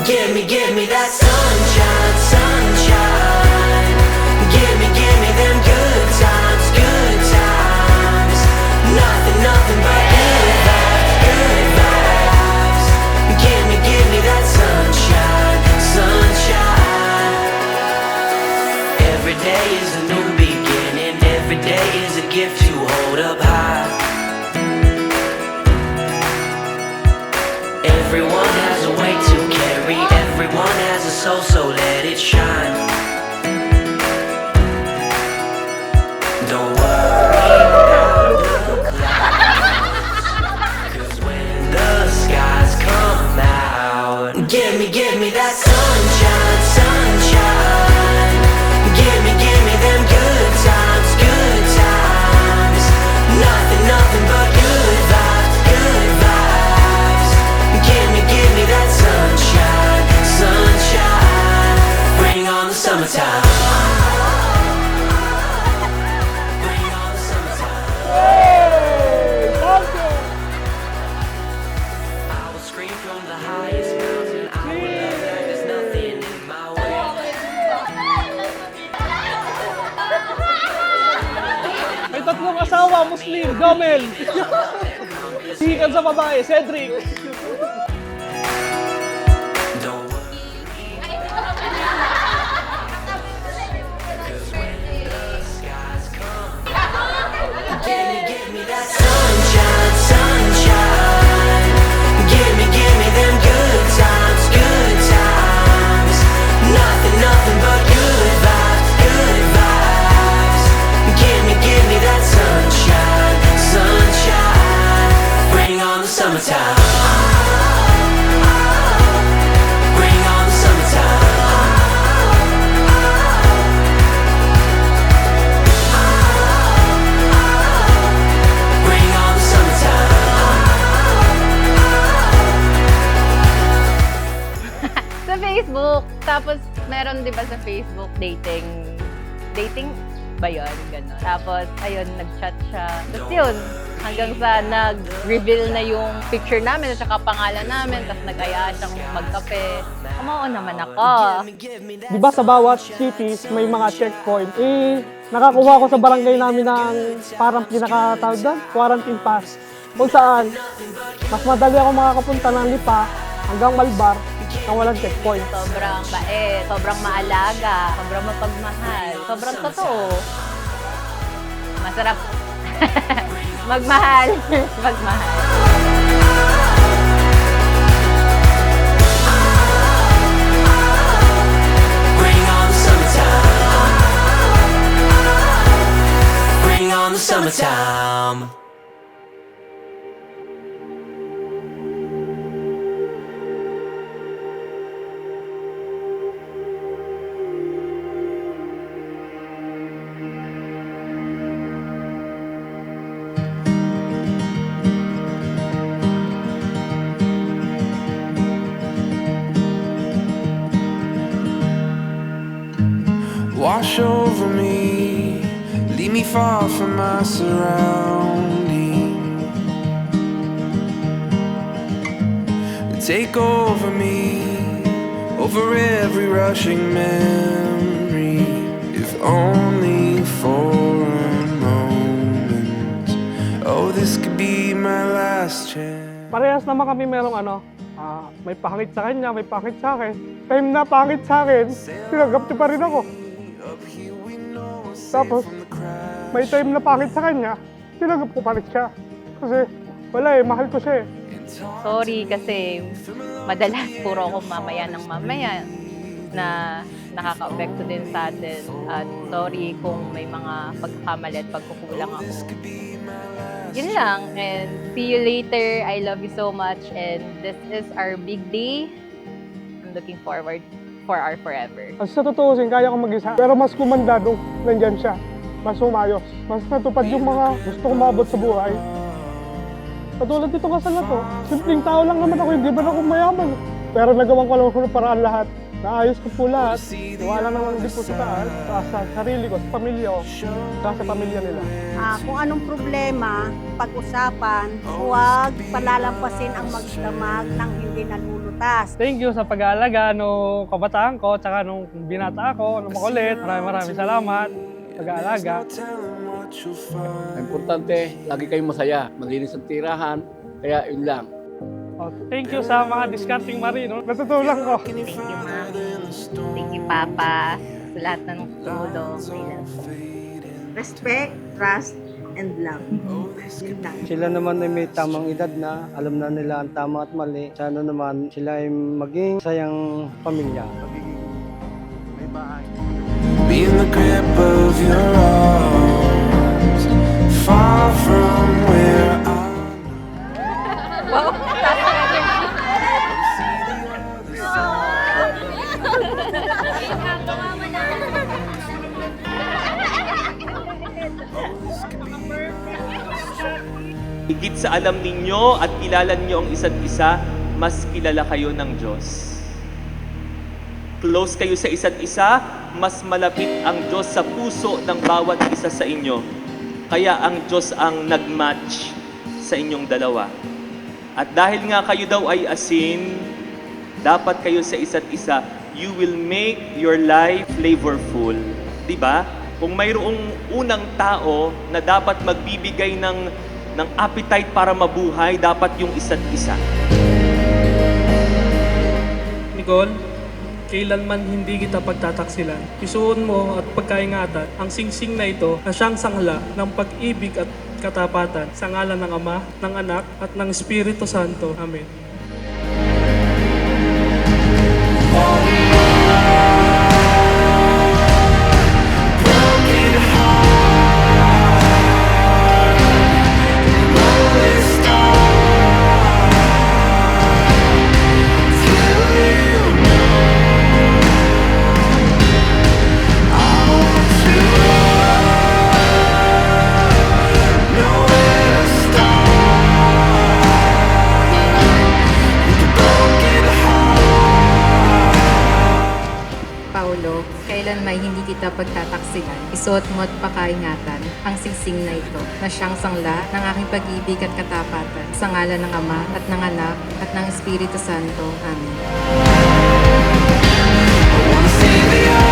give me that sunshine, sunshine. Give me them good times, good times. Nothing, nothing but good vibes, good vibes. Give me that sunshine, sunshine. Every day is a new beginning. Every day is a gift to hold up high. Everyone has a weight to carry. Everyone has a soul, so let it shine. Don't worry about the clouds, 'cause when the skies come out, give me that sunshine, sunshine. Give me them good times, good times. Nothing, nothing but good vibes, good vibes. Give me that sunshine, sunshine. Bring on the summertime. Bring on the summertime. I will scream from the highest mountain. I will love that there's nothing in my way. May tatlong asawa, Muslim, Gomel. Sikat sa babae, Cedric. Don't worry. 'Cause when the skies come, give me that sunshine, sunshine. Give me them good times, good times. Nothing, nothing but good vibes, good vibes. Give me that sunshine, sunshine. Bring on the summertime. Bring on the summertime. Bring on the summertime. Sa Facebook. Tapos, meron di ba sa Facebook dating ba yun? Ganon. Tapos, ayun, nag-chat siya. Tapos yun, hanggang sa nag-reveal na yung picture namin at saka pangalan namin. Tapos nag-aya siyang magkape. Kumaon naman ako. Di ba sa bawat cities may mga checkpoint? Nakakuha ko sa barangay namin ng parang pinakatawag doon, quarantine pass. Kung saan, mas madali ako makakapunta ng Lipa hanggang Malbar nang walang checkpoint. Sobrang bait, sobrang maalaga, sobrang mapagmahal, sobrang totoo. Masarap magmahal, magmahal. Bring on the summertime. Bring on the summertime. Wash over me, leave me far from my surroundings. Take over me, over every rushing memory, if only for a moment. Oh, this could be my last chance. Parehas naman kami merong may pangit sa kanya, may pangit sa akin. Time na pangit sa akin, tinanggap niya pa rin ako. Tapos, may time na pangit sa kanya, tinanggap ko pa rin siya. Kasi, wala mahal ko siya Sorry kasi madalas puro ako mamaya ng mamaya na nakaka-apekto din sa atin. At sorry kung may mga pagkakamali at pagkukulang ako. Yun lang, and see you later. I love you so much, and this is our big day. I'm looking forward for our forever. Kasi sa totoo kaya ko mag-isa. Pero mas kumanda nung nandyan siya. Mas umayos. Mas natupad yung mga gusto kong maabot sa buhay. Katulad dito kasal na to. Simpleng tao lang naman ako, hindi ba ako mayaman. Pero nagawan ko lang ako ng paraan lahat Naayos ko po lahat. Wala naman din po sa taas, sa sarili ko, sa pamilya ko, sa pamilya nila. Kung anong problema, pag-usapan, huwag palalampasin ang magdamag ng hindi nalulutas. Thank you sa pag-aalaga nung kabataan ko, tsaka nung binata ako, nung makulit. Maraming salamat. Pag-aalaga. Ang importante, lagi kayong masaya. Malinis ang tirahan, kaya yun lang. Oh, thank you sa mga discarding marino. Natutulong ko. Thank you, Ma'am. Thank you, Papa. Sa lahat ng tulong. Respect, trust, and love. Yun lang. Sila naman ay may tamang edad na, alam na nila ang tama at mali. Sana naman sila ay maging sayang pamilya. Be in the grip of your arms, far from where I Wow! Higit sa alam ninyo at kilala ninyo ang isa't isa, mas kilala kayo ng Diyos. Close kayo sa isa't isa, mas malapit ang Diyos sa puso ng bawat isa sa inyo. Kaya ang Diyos ang nag-match sa inyong dalawa. At dahil nga kayo daw ay asin, dapat kayo sa isa't isa, you will make your life flavorful. Diba? Kung mayroong unang tao na dapat magbibigay ng appetite para mabuhay, dapat yung isa't isa. Nicole, kailanman hindi kita pagtataksilan. Isuon mo at pagkaingatan ang singsing na ito na siyang sangla ng pag-ibig at katapatan sa ngalan ng Ama, ng Anak at ng Espiritu Santo. Amen. Paulo, kailan may hindi kita pagtataksilan, isuot mo at pakaingatan ang singsing na ito na siyang sangla ng aking pag-ibig at katapatan sa ngalan ng Ama at ng Anak at ng Espiritu Santo. Amen. wanna see the